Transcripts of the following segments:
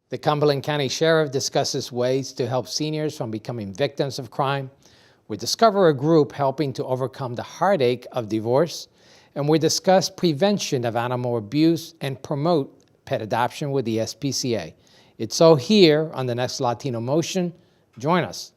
The Cumberland County Sheriff discusses ways to help seniors from becoming victims of crime. We discover a group helping to overcome the heartache of divorce. And we discuss prevention of animal abuse and promote pet adoption with the SPCA. It's all here on the next Latino Motion. Join us.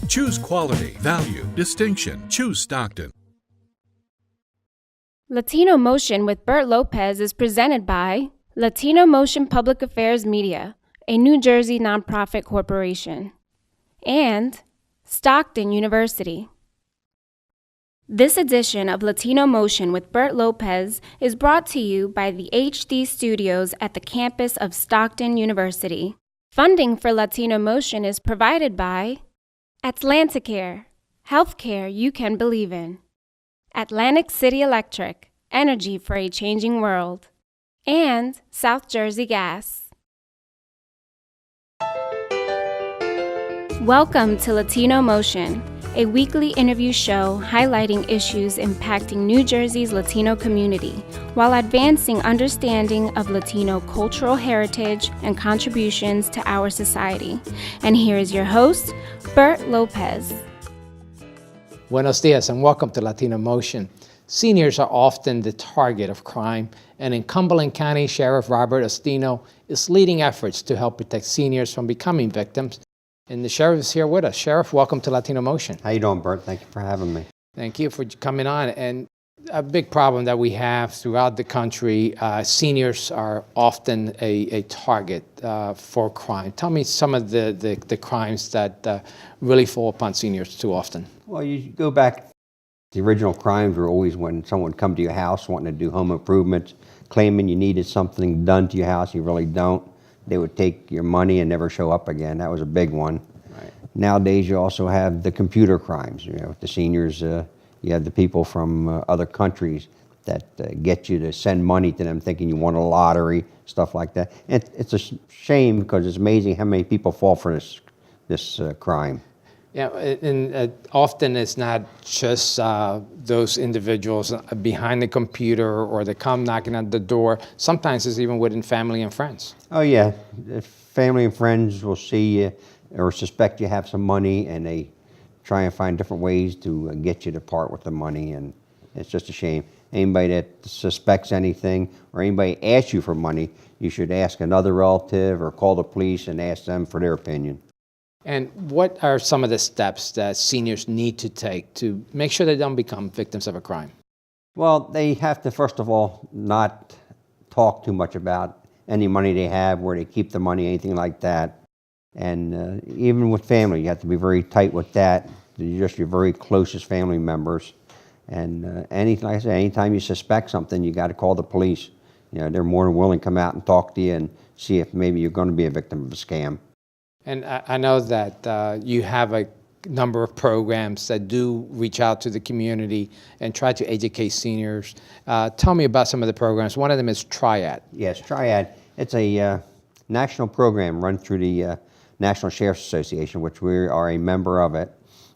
Choose quality, value, distinction. Choose Stockton. Latino Motion with Bert Lopez is presented by Latino Motion Public Affairs Media, a New Jersey nonprofit corporation, and Stockton University. This edition of Latino Motion with Bert Lopez is brought to you by the HD Studios at the campus of Stockton University. Funding for Latino Motion is provided by Atlanticare, healthcare you can believe in. Atlantic City Electric, energy for a changing world. And South Jersey Gas. Welcome to Latino Motion, a weekly interview show highlighting issues impacting New Jersey's Latino community while advancing understanding of Latino cultural heritage and contributions to our society. And here is your host, Bert Lopez. Buenos dias and welcome to Latino Motion. Seniors are often the target of crime, and in Cumberland County, Sheriff Robert Ostino is leading efforts to help protect seniors from becoming victims. And the sheriff is here with us. Sheriff, welcome to Latino Motion. How you doing, Bert? Thank you for having me. Thank you for coming on. And a big problem that we have throughout the country, seniors are often a target for crime. Tell me some of the crimes that really fall upon seniors too often. Well, you go back, the original crimes were always when someone would come to your house wanting to do home improvements, claiming you needed something done to your house, you really don't. They would take your money and never show up again. That was a big one. Right. Nowadays, you also have the computer crimes. You know, with the seniors, you have the people from other countries that get you to send money to them thinking you won a lottery, stuff like that. And it's a shame because it's amazing how many people fall for this crime. Yeah, and often it's not just those individuals behind the computer or they come knocking at the door. Sometimes it's even within family and friends. Oh yeah, if family and friends will see you or suspect you have some money and they try and find different ways to get you to part with the money, and it's just a shame. Anybody that suspects anything or anybody asks you for money, you should ask another relative or call the police and ask them for their opinion. And what are some of the steps that seniors need to take to make sure they don't become victims of a crime? Well, they have to, first of all, not talk too much about any money they have, where they keep the money, anything like that. And even with family, you have to be very tight with that. They're just your very closest family members. And like I said, anytime you suspect something, you got to call the police. You know, they're more than willing to come out and talk to you and see if maybe you're going to be a victim of a scam. And I know that you have a number of programs that do reach out to the community and try to educate seniors. Tell me about some of the programs. One of them is Triad. Yes, Triad. It's a national program run through the National Sheriff's Association, which we are a member of it.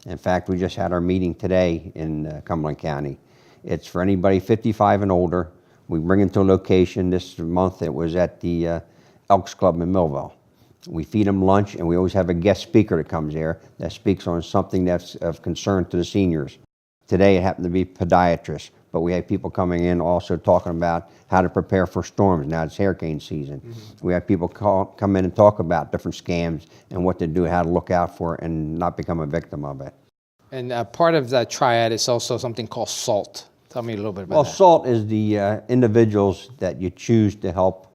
In fact, we just had our meeting today in Cumberland County. It's for anybody 55 and older. We bring them to a location. This month it was at the Elks Club in Millville. We feed them lunch, and we always have a guest speaker that comes there that speaks on something that's of concern to the seniors. Today it happened to be podiatrists, but we have people coming in also talking about how to prepare for storms. Now it's hurricane season. Mm-hmm. We have people come in and talk about different scams and what to do, how to look out for it and not become a victim of it. And part of that Triad is also something called SALT. Tell me a little bit about that. Well, SALT is the individuals that you choose to help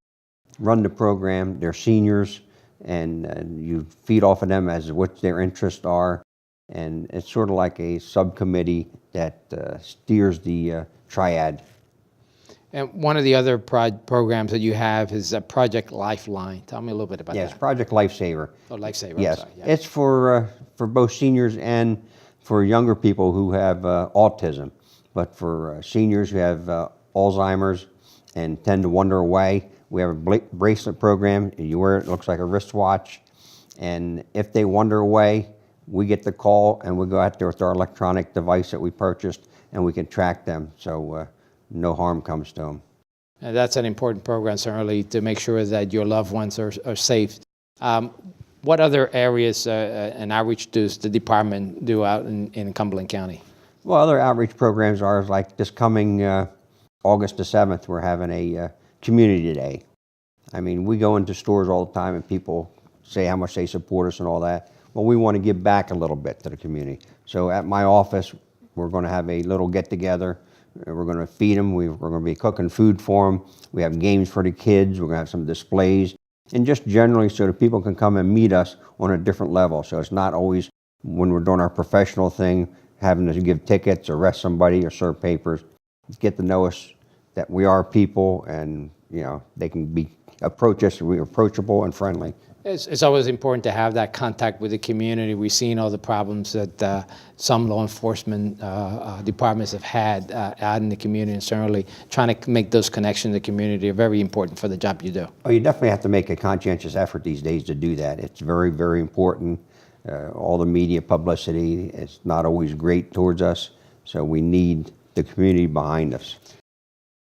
run the program. They're seniors, and you feed off of them as what their interests are, and it's sort of like a subcommittee that steers the Triad. And one of the other programs that you have is Project Lifeline. Tell me a little bit about that. Yes, Project Lifesaver. Oh, Lifesaver. Yes, I'm sorry. Yeah. It's for both seniors and for younger people who have autism, but for seniors who have Alzheimer's and tend to wander away. We have a bracelet program. You wear it, looks like a wristwatch, And if they wander away, we get the call and we go out there with our electronic device that we purchased and we can track them so no harm comes to them. And that's an important program, certainly, to make sure that your loved ones are safe. What other areas and outreach does the department do out in Cumberland County? Well, other outreach programs are like this coming August the 7th, we're having a community day. I mean, we go into stores all the time and people say how much they support us and all that. Well, we want to give back a little bit to the community. So at my office, we're going to have a little get-together. We're going to feed them. We're going to be cooking food for them. We have games for the kids. We're going to have some displays. And just generally so that people can come and meet us on a different level. So it's not always when we're doing our professional thing, having to give tickets, arrest somebody, or serve papers. Get to know us, that we are people, and they can approach us. We're approachable and friendly. It's always important to have that contact with the community. We've seen all the problems that some law enforcement departments have had out in the community, and certainly trying to make those connections in the community are very important for the job you do. Oh, you definitely have to make a conscientious effort these days to do that. It's very, very important. All the media publicity is not always great towards us, so we need the community behind us.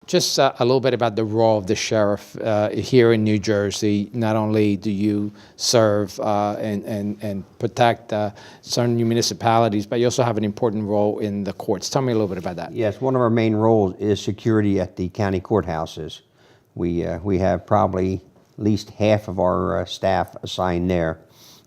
Just a little bit about the role of the sheriff here in New Jersey. Not only do you serve and protect certain municipalities, but you also have an important role in the courts. Tell me a little bit about that. Yes, one of our main roles is security at the county courthouses. We have probably at least half of our staff assigned there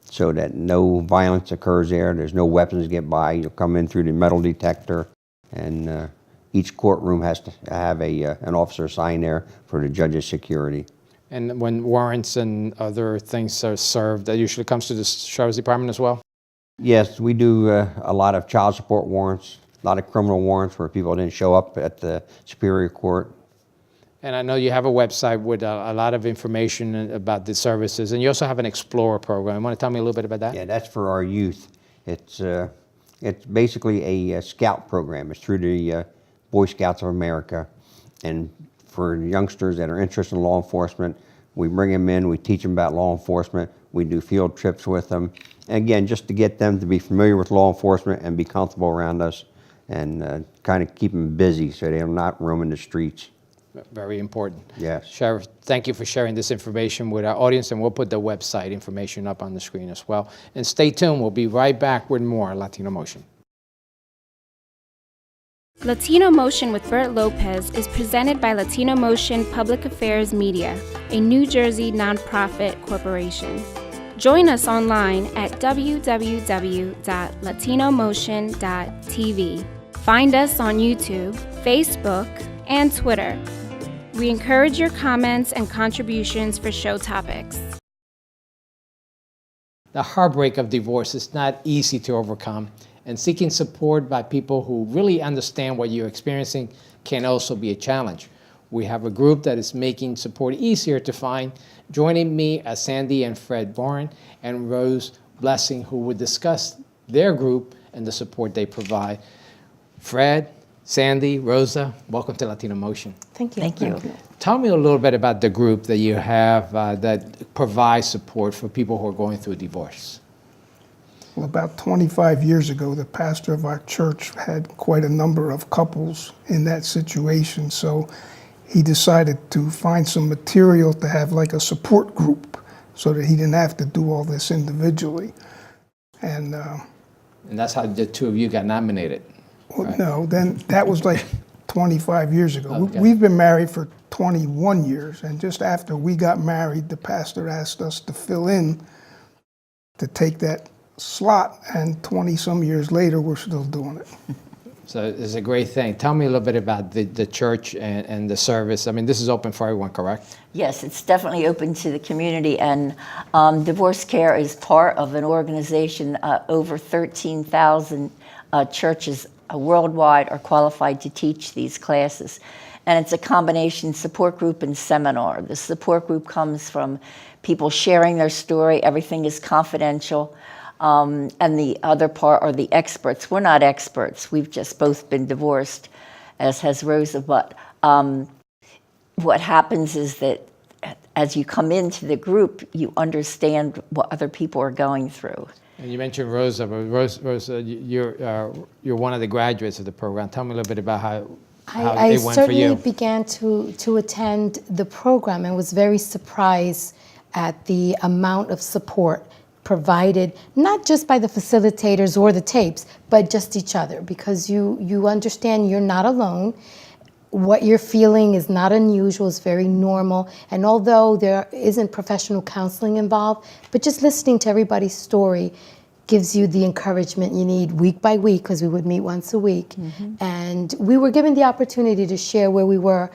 so that no violence occurs there. There's no weapons get by. You'll come in through the metal detector, and each courtroom has to have an officer assigned there for the judge's security. And when warrants and other things are served, that usually comes to the Sheriff's Department as well? Yes, we do a lot of child support warrants, a lot of criminal warrants where people didn't show up at the Superior Court. And I know you have a website with a lot of information about the services, and you also have an Explorer program. You want to tell me a little bit about that? Yeah, that's for our youth. It's basically a scout program. It's through the Boy Scouts of America, and for youngsters that are interested in law enforcement, we bring them in, we teach them about law enforcement, we do field trips with them, and again, just to get them to be familiar with law enforcement and be comfortable around us, and kind of keep them busy so they're not roaming the streets. Very important. Yes. Sheriff, thank you for sharing this information with our audience, and we'll put the website information up on the screen as well. And stay tuned, we'll be right back with more Latino Motion. Latino Motion with Bert Lopez is presented by Latino Motion Public Affairs Media, a New Jersey nonprofit corporation. Join us online at www.latinomotion.tv. Find us on YouTube, Facebook, and Twitter. We encourage your comments and contributions for show topics. The heartbreak of divorce is not easy to overcome, and seeking support by people who really understand what you're experiencing can also be a challenge. We have a group that is making support easier to find. Joining me are Sandy and Fred Bourne and Rose Blessing, who will discuss their group and the support they provide. Fred, Sandy, Rosa, welcome to Latino Motion. Thank you. Thank you. Tell me a little bit about the group that you have that provides support for people who are going through a divorce. Well, about 25 years ago, the pastor of our church had quite a number of couples in that situation, so he decided to find some material to have like a support group so that he didn't have to do all this individually. And that's how the two of you got nominated. well, right? no, then that was like 25 years ago. Okay. We've been married for 21 years, and just after we got married, the pastor asked us to fill in to take that slot, and 20-some years later, we're still doing it. So it's a great thing. Tell me a little bit about the church and the service. I mean, this is open for everyone, correct? Yes, it's definitely open to the community, and DivorceCare is part of an organization. Over 13,000 churches worldwide are qualified to teach these classes. And it's a combination support group and seminar. The support group comes from people sharing their story. Everything is confidential. And the other part are the experts. We're not experts. We've just both been divorced, as has Rosa. But what happens is that as you come into the group, you understand what other people are going through. And you mentioned Rosa, but Rosa, you're one of the graduates of the program. Tell me a little bit about how I it went for you. certainly began to attend the program and was very surprised at the amount of support provided, not just by the facilitators or the tapes, but just each other, because you understand you're not alone. What you're feeling is not unusual, it's very normal. And although there isn't professional counseling involved, but just listening to everybody's story gives you the encouragement you need week by week, because we would meet once a week. And we were given the opportunity to share where we were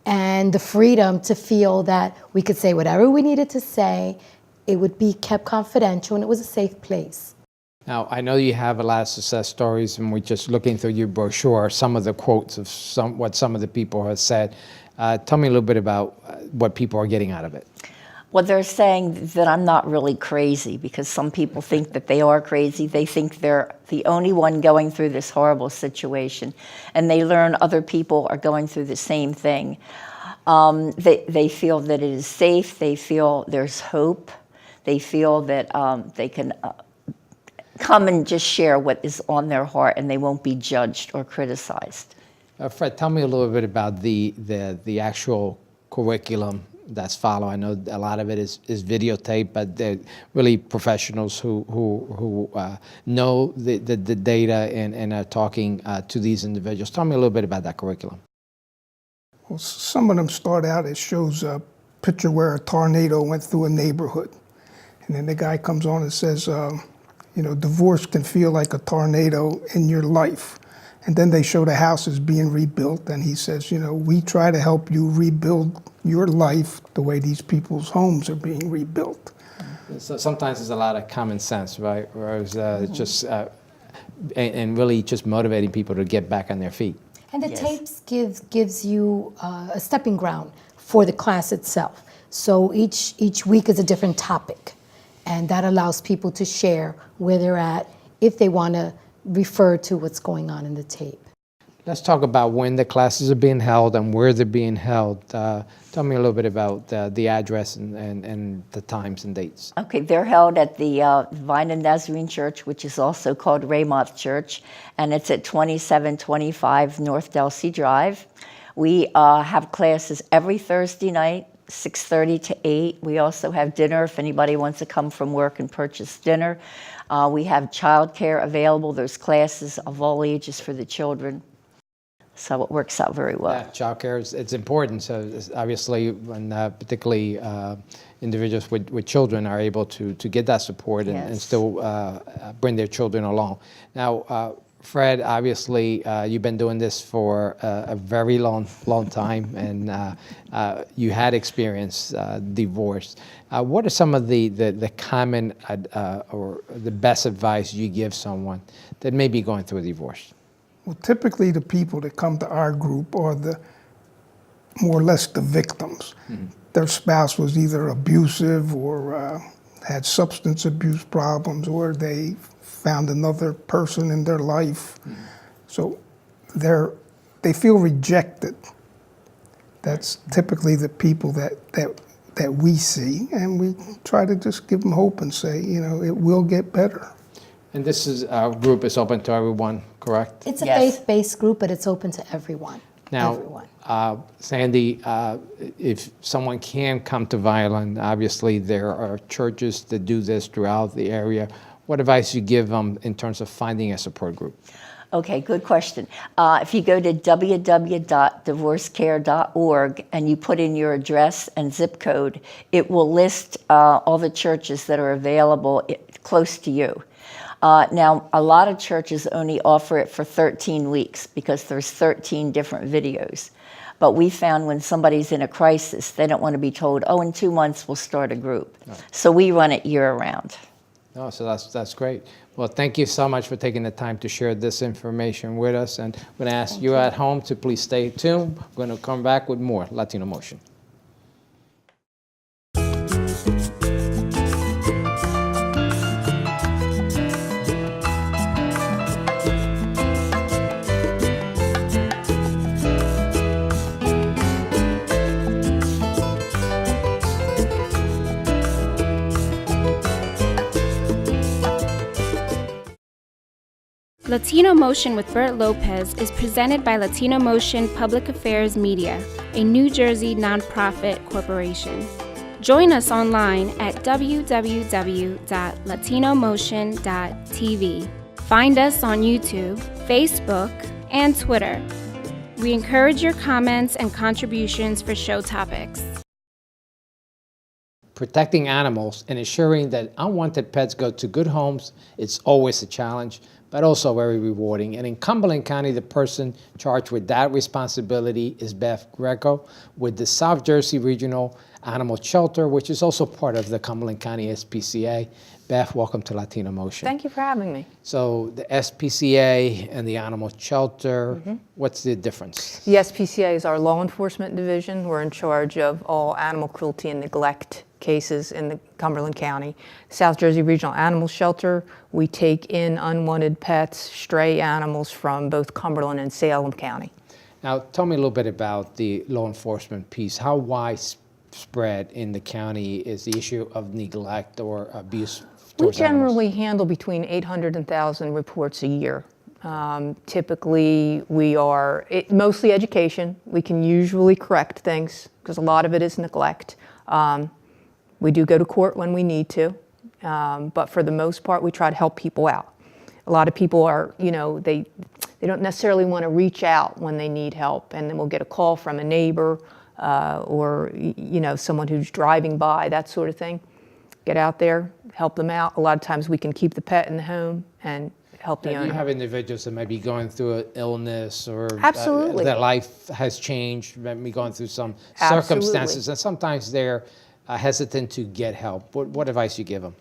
and the freedom to feel that we could say whatever we needed to say. It would be kept confidential, and it was a safe place. Now, I know you have a lot of success stories, and we're just looking through your brochure, some of the quotes of what some of the people have said. Tell me a little bit about what people are getting out of it. Well, they're saying that I'm not really crazy, because some people think that they are crazy. They think they're the only one going through this horrible situation, and they learn other people are going through the same thing. They feel that it is safe. They feel there's hope. They feel that they can come and just share what is on their heart, and they won't be judged or criticized. Fred, tell me a little bit about the actual curriculum that's followed. I know a lot of it is videotape, but they're really professionals who know the data and are talking to these individuals. Tell me a little bit about that curriculum. Well, some of them start out, it shows a picture where a tornado went through a neighborhood. And then the guy comes on and says, divorce can feel like a tornado in your life. And then they show the houses being rebuilt, and he says, we try to help you rebuild your life the way these people's homes are being rebuilt. So sometimes there's a lot of common sense, right? Whereas just and really just motivating people to get back on their feet. And the tapes gives you a stepping ground for the class itself. So each week is a different topic, and that allows people to share where they're at if they want to refer to what's going on in the tape. Let's talk about when the classes are being held and where they're being held. Tell me a little bit about the address and the times and dates. Okay, they're held at the Vine and Nazarene Church, which is also called Ramoth Church, and it's at 2725 North Delsea Drive. We have classes every Thursday night, 6:30 to 8. We also have dinner if anybody wants to come from work and purchase dinner. We have childcare available. There's classes of all ages for the children. So it works out very well. Yeah, childcare it's important. So obviously, when particularly individuals with children are able to get that support and still bring their children along. Now, Fred, obviously, you've been doing this for a very long time, and you had experienced divorce. What are some of the common or the best advice you give someone that may be going through a divorce? Well, typically the people that come to our group are the more or less the victims. Their spouse was either abusive or had substance abuse problems, or they found another person in their life. So they feel rejected. That's typically the people that we see, and we try to just give them hope and say, it will get better. And this is our group is open to everyone, correct? It's a faith-based group, but it's open to everyone. Now, Sandy, if someone can come to Violin, obviously there are churches that do this throughout the area. What advice you give them in terms of finding a support group? Okay, good question. If you go to www.DivorceCare.org and you put in your address and zip code, it will list all the churches that are available close to you. Now, a lot of churches only offer it for 13 weeks because there's 13 different videos. But we found when somebody's in a crisis, they don't want to be told, in 2 months we'll start a group. No. So we run it year-round. Oh, so that's great. Well, thank you so much for taking the time to share this information with us. And I'm going to ask you at home to please stay tuned. We're going to come back with more Latino Motion. Latino Motion with Bert Lopez is presented by Latino Motion Public Affairs Media, a New Jersey nonprofit corporation. Join us online at www.latinomotion.tv. Find us on YouTube, Facebook, and Twitter. We encourage your comments and contributions for show topics. Protecting animals and ensuring that unwanted pets go to good homes is always a challenge, but also very rewarding. And in Cumberland County, the person charged with that responsibility is Beth Greco with the South Jersey Regional Animal Shelter, which is also part of the Cumberland County SPCA. Beth, welcome to Latino Motion. Thank you for having me. So the SPCA and the Animal Shelter, what's the difference? The SPCA is our law enforcement division. We're in charge of all animal cruelty and neglect cases in the Cumberland County. South Jersey Regional Animal Shelter, we take in unwanted pets, stray animals from both Cumberland and Salem County. Now, tell me a little bit about the law enforcement piece. How widespread in the county is the issue of neglect or abuse We towards animals? generally handle between 800 and 1,000 reports a year. Typically, we are mostly education. We can usually correct things because a lot of it is neglect. We do go to court when we need to, but for the most part, we try to help people out. A lot of people are, they don't necessarily want to reach out when they need help, and then we'll get a call from a neighbor or, someone who's driving by, that sort of thing. Get out there, help them out. A lot of times we can keep the pet in the home and help the owner. You have individuals that may be going through an illness or Absolutely. Their life has changed, maybe going through some Absolutely. circumstances, and sometimes they're hesitant to get help. What advice you give them?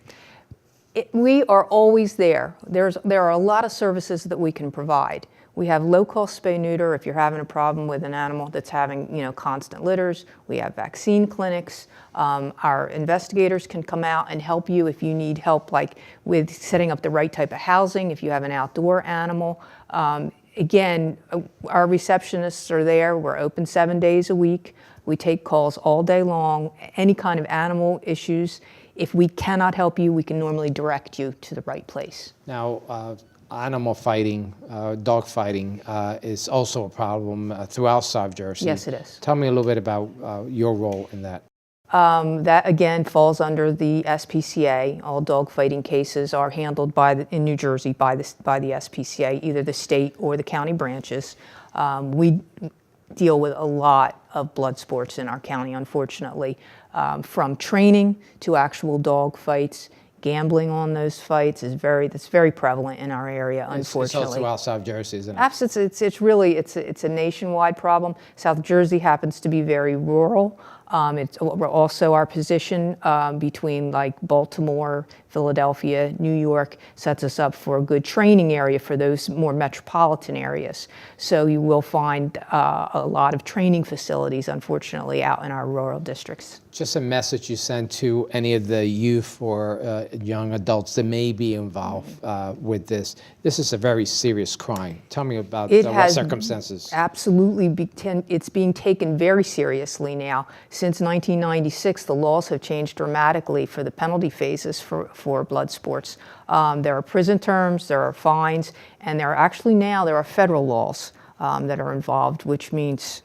We are always there. There are a lot of services that we can provide. We have low-cost spay-neuter if you're having a problem with an animal that's having, constant litters. We have vaccine clinics. Our investigators can come out and help you if you need help, like with setting up the right type of housing, if you have an outdoor animal. Again, our receptionists are there. We're open 7 days a week. We take calls all day long, any kind of animal issues. If we cannot help you, we can normally direct you to the right place. Now, animal fighting, dog fighting is also a problem throughout South Jersey. Yes, it is. Tell me a little bit about your role in that. That again falls under the SPCA. All dog fighting cases are handled in New Jersey by the SPCA, either the state or the county branches. We deal with a lot of blood sports in our county, unfortunately, from training to actual dog fights. Gambling on those fights that's very prevalent in our area, unfortunately. It's all throughout South Jersey, isn't it? Absolutely, it's a nationwide problem. South Jersey happens to be very rural. It's also our position between like Baltimore, Philadelphia, New York sets us up for a good training area for those more metropolitan areas. So you will find a lot of training facilities, unfortunately, out in our rural districts. Just a message you send to any of the youth or young adults that may be involved with this. This is a very serious crime. Tell me about what circumstances. Absolutely, it's being taken very seriously now. Since 1996, the laws have changed dramatically for the penalty phases for blood sports. There are prison terms, there are fines, and there are federal laws that are involved, which means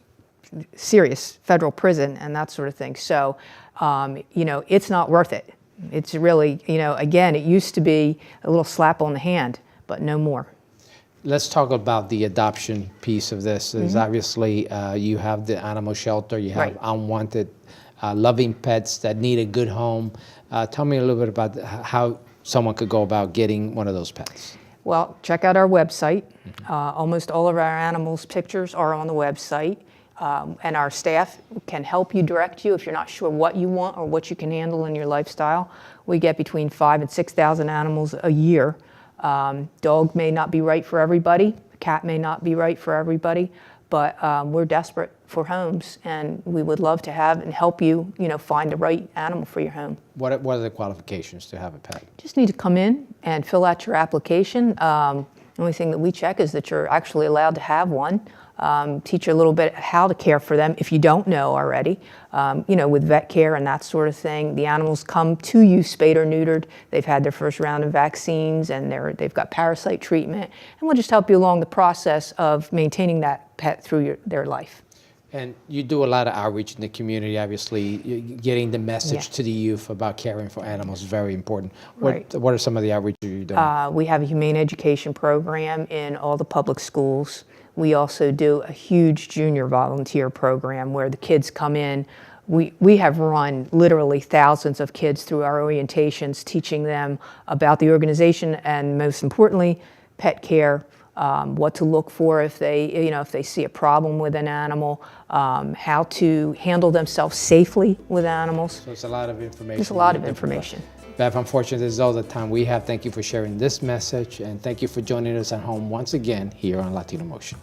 serious federal prison and that sort of thing. So, it's not worth it. It's really, again, it used to be a little slap on the hand, but no more. Let's talk about the adoption piece of this. There's obviously, you have the animal shelter, you have unwanted loving pets that need a good home. Tell me a little bit about how someone could go about getting one of those pets. Well, check out our website. Almost all of our animals' pictures are on the website. And our staff can help you, direct you if you're not sure what you want or what you can handle in your lifestyle. We get between 5,000 and 6,000 animals a year. Dog may not be right for everybody. Cat may not be right for everybody. But we're desperate for homes, and we would love to have and help you, find the right animal for your home. What are the qualifications to have a pet? Just need to come in and fill out your application. The only thing that we check is that you're actually allowed to have one. teach you a little bit how to care for them if you don't know already. With vet care and that sort of thing, the animals come to you spayed or neutered. They've had their first round of vaccines and they've got parasite treatment, and we'll just help you along the process of maintaining that pet through their life. And you do a lot of outreach in the community, obviously. Getting the message Yeah. to the youth about caring for animals is very important. Right. What are some of the outreach you're doing? We have a humane education program in all the public schools. We also do a huge junior volunteer program where the kids come in. We have run literally thousands of kids through our orientations, teaching them about the organization and, most importantly, pet care. What to look for if they see a problem with an animal, how to handle themselves safely with animals. So it's a lot of information. There's a lot of information. Bev, unfortunately, this is all the time we have. Thank you for sharing this message, and thank you for joining us at home once again here on Latino Motion.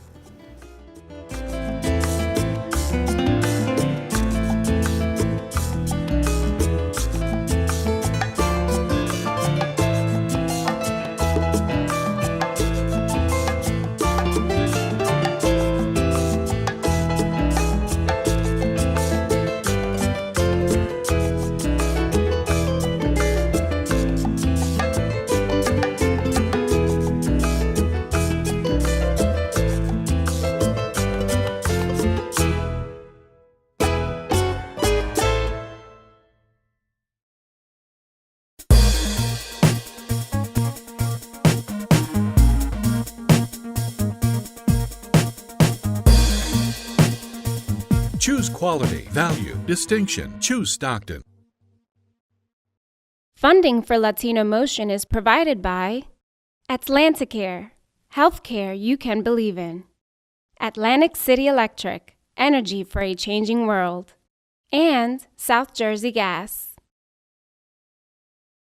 Choose quality, value, distinction. Choose Stockton. Funding for Latino Motion is provided by Atlanticare, healthcare you can believe in. Atlantic City Electric, energy for a changing world. And South Jersey Gas.